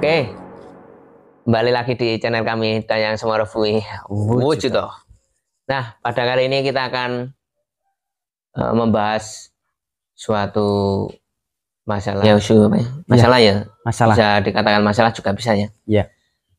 Oke, kembali lagi di channel kami Dayang Semarofui Wujudo. Nah, pada kali ini kita akan membahas suatu masalah. Masalah bisa dikatakan masalah juga bisa ya. Iya.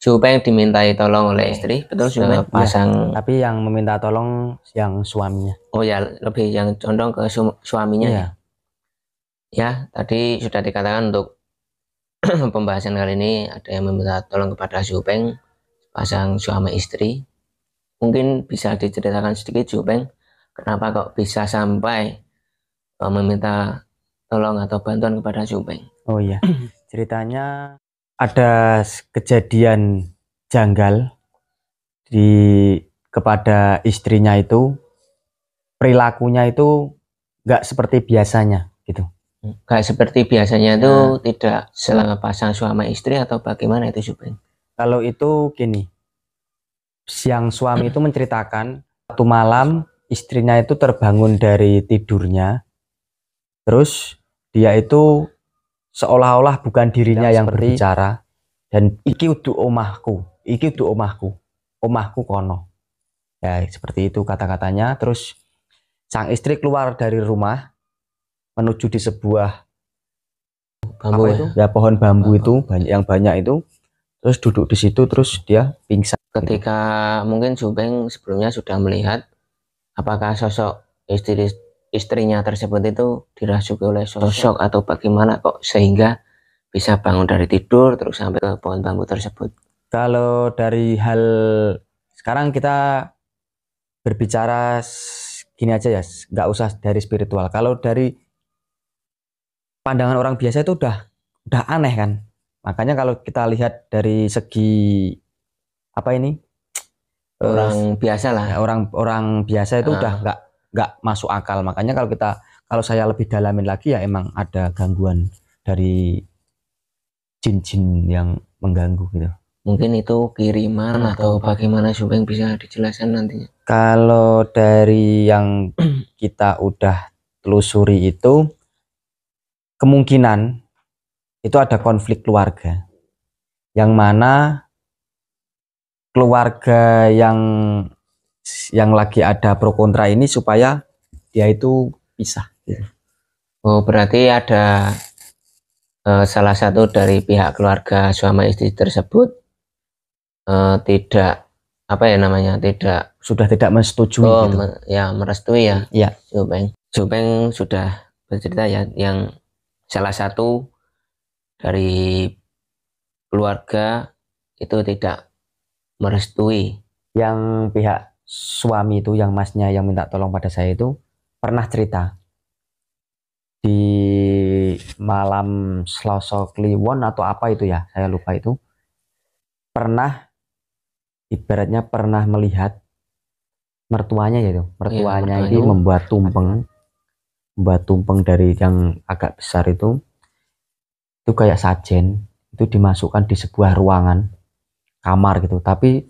Supeng dimintai tolong oleh istri, betul Supeng? Pasang. Tapi yang meminta tolong yang suaminya. Oh ya, lebih yang condong ke suaminya ya. Ya, tadi sudah dikatakan untuk pembahasan kali ini ada yang meminta tolong kepada Supeng, pasang suami istri. Mungkin bisa diceritakan sedikit Supeng, kenapa kok bisa sampai meminta tolong atau bantuan kepada Supeng? Oh iya, ceritanya ada kejadian janggal kepada istrinya itu, perilakunya itu nggak seperti biasanya gitu. Kayak seperti biasanya itu tidak selama pasang suami istri atau bagaimana itu Supeng? Kalau itu gini, siang suami itu menceritakan satu malam istrinya itu terbangun dari tidurnya, terus dia itu seolah-olah bukan dirinya yang berbicara, dan iki udu omahku, omahku kono. Ya seperti itu kata-katanya. Terus sang istri keluar dari rumah menuju di sebuah bambu itu ya pohon bambu itu banyak itu, terus duduk di situ, terus dia pingsan. Ketika mungkin Supeng sebelumnya sudah melihat apakah sosok istrinya tersebut itu dirasuki oleh sosok atau bagaimana kok sehingga bisa bangun dari tidur terus sampai ke pohon bambu tersebut? Kalau dari hal sekarang kita berbicara gini aja ya, nggak usah dari spiritual. Kalau dari pandangan orang biasa itu udah aneh kan. Makanya kalau kita lihat dari segi apa ini, orang biasa lah ya, orang biasa itu udah nggak masuk akal. Makanya kalau saya lebih dalamin lagi ya emang ada gangguan dari jin-jin yang mengganggu gitu. Mungkin itu kiriman atau bagaimana Supeng bisa dijelaskan nantinya. Kalau dari yang kita udah telusuri itu, kemungkinan itu ada konflik keluarga, yang mana keluarga yang lagi ada pro kontra ini supaya dia itu pisah gitu. Oh, berarti ada salah satu dari pihak keluarga suami istri tersebut tidak sudah tidak menyetujui gitu. Ya merestui ya. Iya. Supeng sudah bercerita ya, yang salah satu dari keluarga itu tidak merestui. Yang pihak suami itu, yang masnya yang minta tolong pada saya itu pernah cerita di malam Selasa Kliwon atau apa itu ya, saya lupa itu, pernah ibaratnya pernah melihat mertuanya itu membuat tumpeng dari yang agak besar itu kayak sajen, itu dimasukkan di sebuah ruangan kamar gitu. Tapi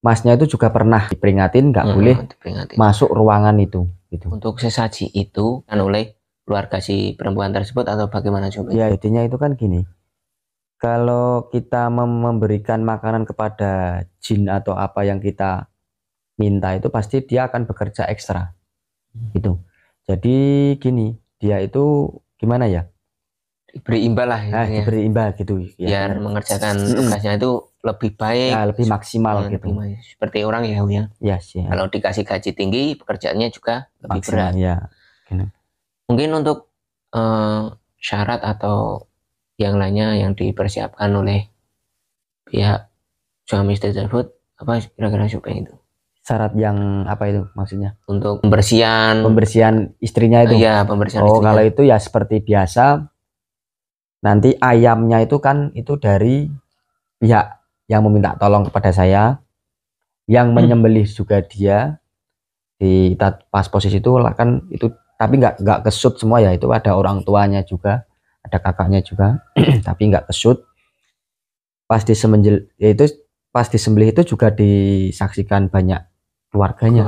masnya itu juga pernah diperingatin nggak boleh masuk ruangan itu gitu. Untuk sesaji itu kan oleh keluarga si perempuan tersebut atau bagaimana coba? Ya intinya itu kan gini, kalau kita memberikan makanan kepada jin atau apa yang kita minta itu pasti dia akan bekerja ekstra gitu. Jadi gini, dia itu gimana ya, diberi imbal lah diberi imbal gitu ya, biar mengerjakan tugasnya itu lebih baik ya, lebih maksimal gitu. Seperti orang ya yes, ya. Kalau dikasih gaji tinggi pekerjaannya juga lebih berat ya. Mungkin untuk syarat atau yang lainnya yang dipersiapkan oleh pihak suami istri tersebut apa kira-kira Supeng itu? Syarat yang apa itu maksudnya? Untuk pembersihan istrinya itu? Iya, pembersihan istrinya. Kalau itu ya seperti biasa, nanti ayamnya itu kan itu dari pihak yang meminta tolong kepada saya, yang menyembelih juga dia di pas posisi itu lah kan itu, tapi nggak kesut semua ya, itu ada orang tuanya juga, ada kakaknya juga tapi nggak kesut. Pas disembelih itu juga disaksikan banyak keluarganya.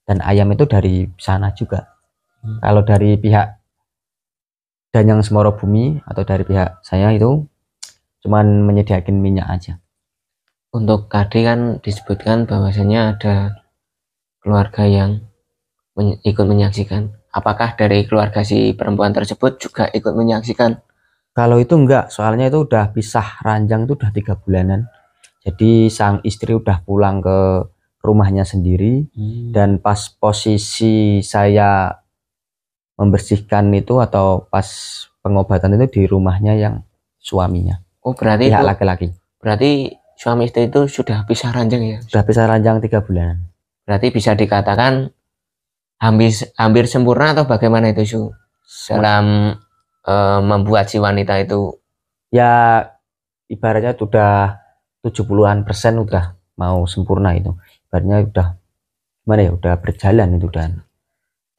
Dan ayam itu dari sana juga. Kalau dari pihak Danyang Semorobumi atau dari pihak saya itu cuman menyediakan minyak aja. Untuk tadi kan disebutkan bahwasanya ada keluarga yang ikut menyaksikan. Apakah dari keluarga si perempuan tersebut juga ikut menyaksikan? Kalau itu enggak, soalnya itu udah pisah ranjang, itu udah 3 bulanan. Jadi sang istri udah pulang ke rumahnya sendiri. Dan pas posisi saya membersihkan itu atau pas pengobatan itu di rumahnya yang suaminya. Oh, berarti pihak itu laki-laki. Berarti suami istri itu sudah pisah ranjang ya? Sudah pisah ranjang 3 bulanan. Berarti bisa dikatakan hampir sempurna atau bagaimana itu Su? Dalam membuat si wanita itu ya ibaratnya sudah 70-an% udah mau sempurna itu. Ibaratnya udah gimana ya, udah berjalan itu, dan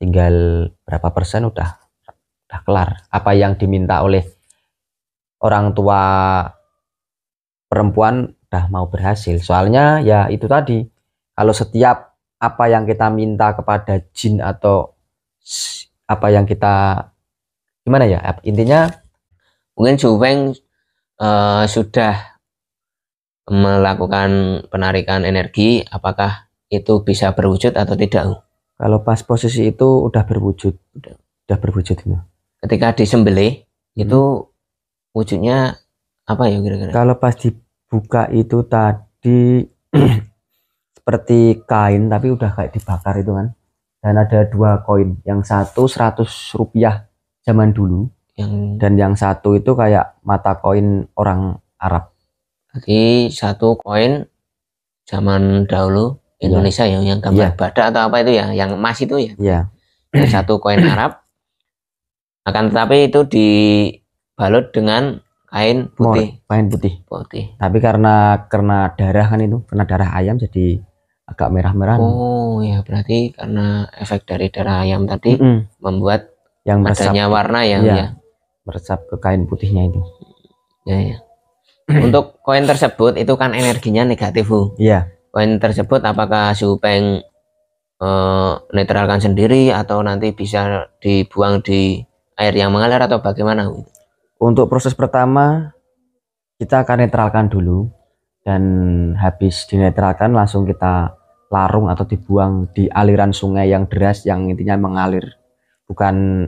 tinggal berapa persen udah kelar. Apa yang diminta oleh orang tua perempuan udah mau berhasil. Soalnya ya itu tadi, kalau setiap apa yang kita minta kepada jin atau apa yang kita gimana ya, intinya mungkin Supeng sudah melakukan penarikan energi, apakah itu bisa berwujud atau tidak? Kalau pas posisi itu udah berwujud itu. Ketika disembelih itu wujudnya apa ya kira-kira? Kalau pas dibuka itu tadi seperti kain tapi udah kayak dibakar itu kan, dan ada 2 koin, yang satu 100 rupiah zaman dulu, dan yang satu itu kayak mata koin orang Arab. Jadi 1 koin zaman dahulu Indonesia ya, yang gambar badak atau apa itu ya, yang emas itu ya. Iya. Yang 1 koin Arab, akan tetapi itu dibalut dengan kain putih. Tapi karena darah kan, itu kena darah ayam jadi agak merah-merah. Oh ya, berarti karena efek dari darah ayam tadi membuat yang adanya warna yang meresap ke kain putihnya itu. Ya. Untuk koin tersebut itu kan energinya negatif, Bu. Iya. Koin tersebut apakah Supeng netralkan sendiri atau nanti bisa dibuang di air yang mengalir atau bagaimana? Untuk proses pertama kita akan netralkan dulu, dan habis dinetralkan langsung kita larung atau dibuang di aliran sungai yang deras, yang intinya mengalir, bukan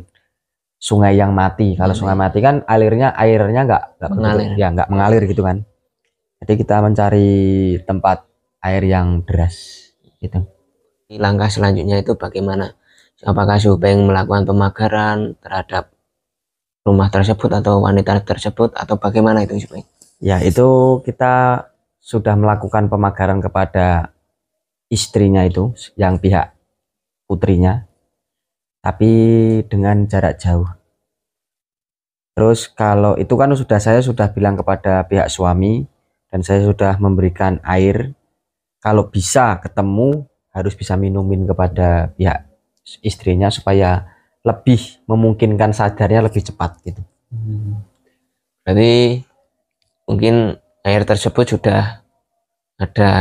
sungai yang mati. Kalau sungai mati kan airnya nggak mengalir, nggak mengalir gitu kan. Jadi kita mencari tempat air yang deras gitu. Langkah selanjutnya itu bagaimana? Apakah Supeng melakukan pemagaran terhadap rumah tersebut atau wanita tersebut atau bagaimana itu Supeng? Ya, itu kita sudah melakukan pemagaran kepada istrinya itu, yang pihak putrinya, tapi dengan jarak jauh. Terus kalau itu kan saya sudah bilang kepada pihak suami, dan saya sudah memberikan air, kalau bisa ketemu harus bisa minumin kepada pihak istrinya supaya lebih memungkinkan sadarnya lebih cepat gitu. Berarti mungkin air tersebut sudah ada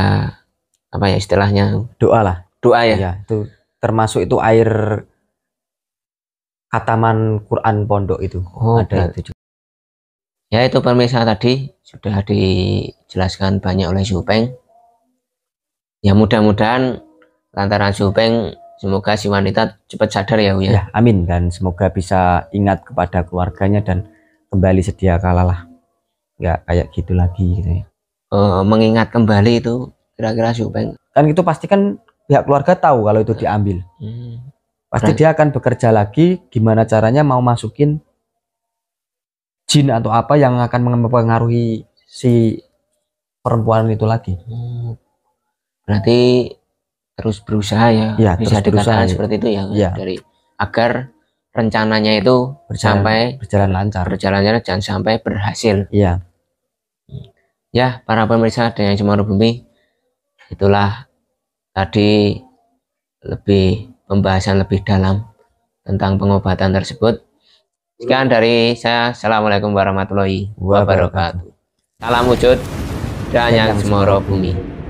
apa ya istilahnya, doa ya. Ya, itu termasuk itu air khataman Quran pondok itu. Ada itu juga. Ya, itu pemirsa tadi sudah dijelaskan banyak oleh Supeng. Ya, mudah-mudahan lantaran Supeng semoga si wanita cepat sadar ya, Bu ya. Ya, amin, dan semoga bisa ingat kepada keluarganya dan kembali sedia kala lah. Nggak kayak gitu lagi gitu ya. Mengingat kembali itu kira-kira Supeng kan itu pasti kan pihak keluarga tahu kalau itu diambil. Pasti dia akan bekerja lagi gimana caranya mau masukin jin atau apa yang akan mempengaruhi si perempuan itu lagi. Berarti terus berusaha ya, bisa dikatakan seperti itu ya, dari agar rencananya itu berjalan lancar, jangan sampai berhasil. Iya. Ya, para pemirsa dengan Cemoro Bumi, itulah tadi pembahasan lebih dalam tentang pengobatan tersebut. Sekian dari saya. Assalamualaikum warahmatullahi wabarakatuh. Salam wujud dan yang Cemoro Bumi.